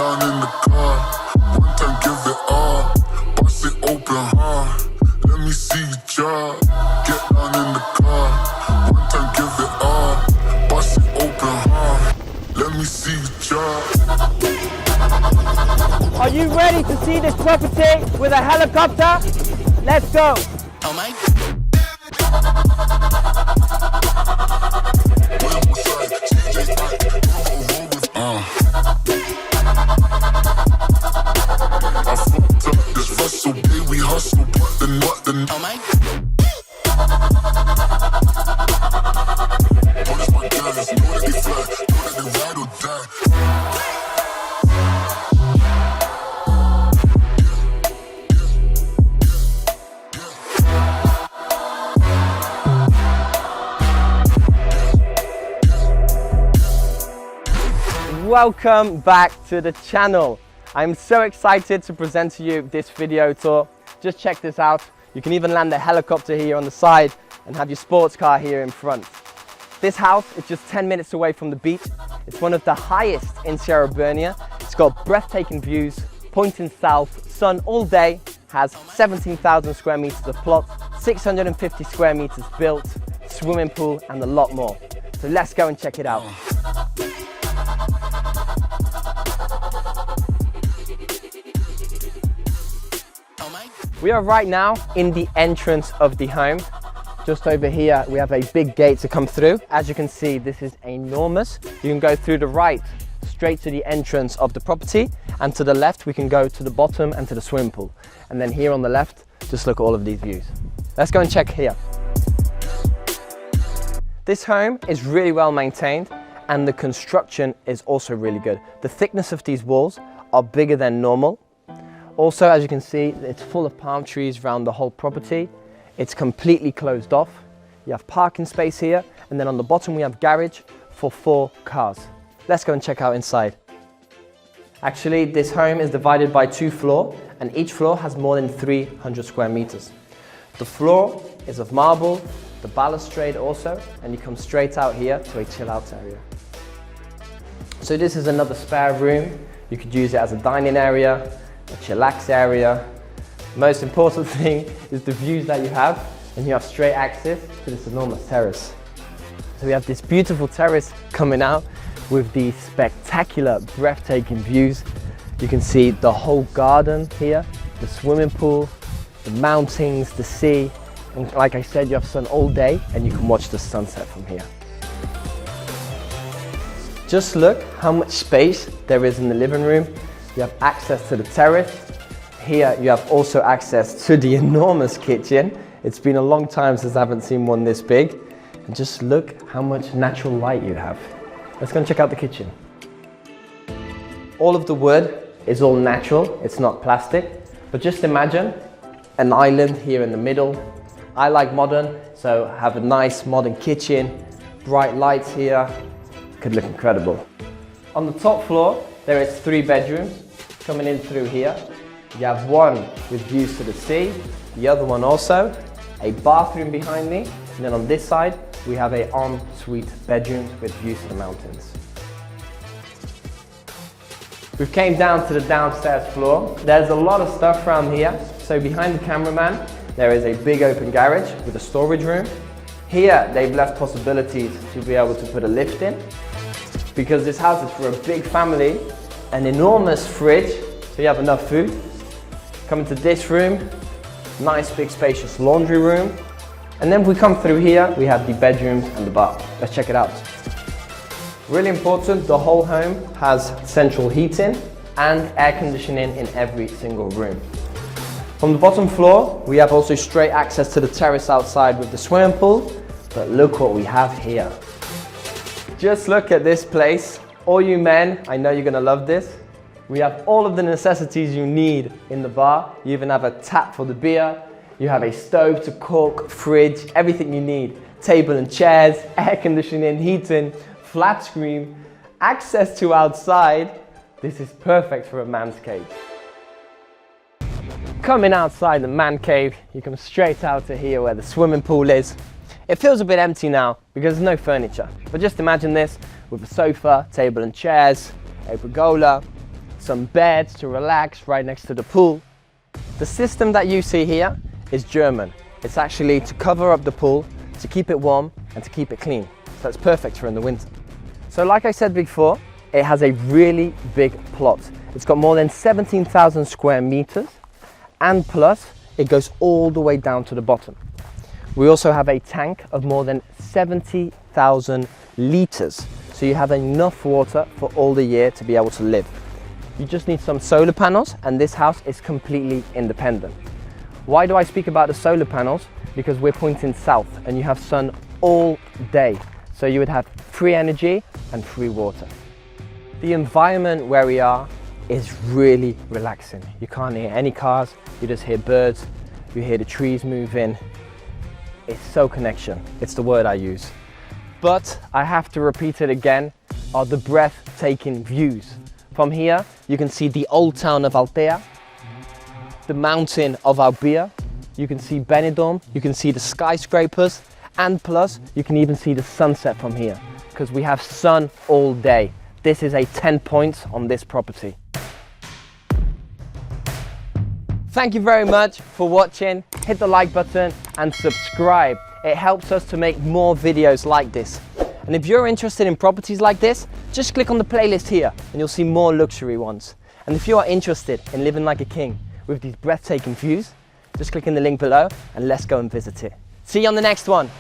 down in the car. One time, give it all. Bust it open hard. Let me see you drop. Get down in the car. One time, give it all. Bust it open hard. Let me see you drop. Are you ready to see this property with a helicopter? Let's go. Oh my. I fucked up this Russell, baby, we hustle, but the Oh my. Notice my guys, know that they fly, know that they ride or die. Welcome back to the channel. I'm so excited to present to you this video tour. Just check this out. You can even land a helicopter here on the side and have your sports car here in front. This house is just 10 minutes away from the beach. It's one of the highest in Sierra Bernia. It's got breathtaking views, pointing south, sun all day, has 17,000 square meters of plot, 650 square meters built, swimming pool and a lot more. So let's go and check it out. We are right now in the entrance of the home. Just over here, we have a big gate to come through. As you can see, this is enormous. You can go through the right, straight to the entrance of the property. And to the left, we can go to the bottom and to the swimming pool. And then here on the left, just look at all of these views. Let's go and check here. This home is really well maintained and the construction is also really good. The thickness of these walls are bigger than normal. Also, as you can see, it's full of palm trees around the whole property. It's completely closed off. You have parking space here, and then on the bottom we have garage for 4 cars. Let's go and check out inside. Actually, this home is divided by 2 floors, and each floor has more than 300 square meters. The floor is of marble, the balustrade also, and you come straight out here to a chill out area. So this is another spare room. You could use it as a dining area, a chillax area. Most important thing is the views that you have, and you have straight access to this enormous terrace. So we have this beautiful terrace coming out with these spectacular, breathtaking views. You can see the whole garden here, the swimming pool, the mountains, the sea, and like I said, you have sun all day and you can watch the sunset from here. Just look how much space there is in the living room. You have access to the terrace. Here you have also access to the enormous kitchen. It's been a long time since I haven't seen one this big. And just look how much natural light you have. Let's go and check out the kitchen. All of the wood is all natural, it's not plastic. But just imagine an island here in the middle. I like modern, so have a nice modern kitchen, bright lights here. Could look incredible. On the top floor, there is 3 bedrooms coming in through here. You have one with views to the sea, the other one also, a bathroom behind me, and then on this side, we have a ensuite bedroom with views to the mountains. We came down to the downstairs floor. There's a lot of stuff around here. So behind the cameraman, there is a big open garage with a storage room. Here, they've left possibilities to be able to put a lift in. Because this house is for a big family, an enormous fridge, so you have enough food. Come into this room, nice big spacious laundry room. And then if we come through here, we have the bedrooms and the bath. Let's check it out. Really important, the whole home has central heating and air conditioning in every single room. From the bottom floor, we have also straight access to the terrace outside with the swimming pool, but look what we have here. Just look at this place. All you men, I know you're gonna love this. We have all of the necessities you need in the bar. You even have a tap for the beer. You have a stove to cook, fridge, everything you need. Table and chairs, air conditioning, heating, flat screen, access to outside. This is perfect for a man's cave. Coming outside the man cave, you come straight out to here where the swimming pool is. It feels a bit empty now because there's no furniture, but just imagine this with a sofa, table and chairs, a pergola, some beds to relax right next to the pool. The system that you see here is German. It's actually to cover up the pool, to keep it warm and to keep it clean. So it's perfect for in the winter. So like I said before, it has a really big plot. It's got more than 17,000 square meters, and plus it goes all the way down to the bottom. We also have a tank of more than 70,000 liters. So you have enough water for all the year to be able to live. You just need some solar panels, and this house is completely independent. Why do I speak about the solar panels? Because we're pointing south and you have sun all day. So you would have free energy and free water. The environment where we are is really relaxing. You can't hear any cars, you just hear birds, you hear the trees moving. It's so connection, it's the word I use. But I have to repeat it again, are the breathtaking views. From here, you can see the old town of Altea, the mountain of Albia, you can see Benidorm, you can see the skyscrapers, and plus you can even see the sunset from here, because we have sun all day. This is a 10 points on this property. Thank you very much for watching. Hit the like button and subscribe. It helps us to make more videos like this. And if you're interested in properties like this, just click on the playlist here and you'll see more luxury ones. And if you are interested in living like a king with these breathtaking views, just click in the link below and let's go and visit it. See you on the next one.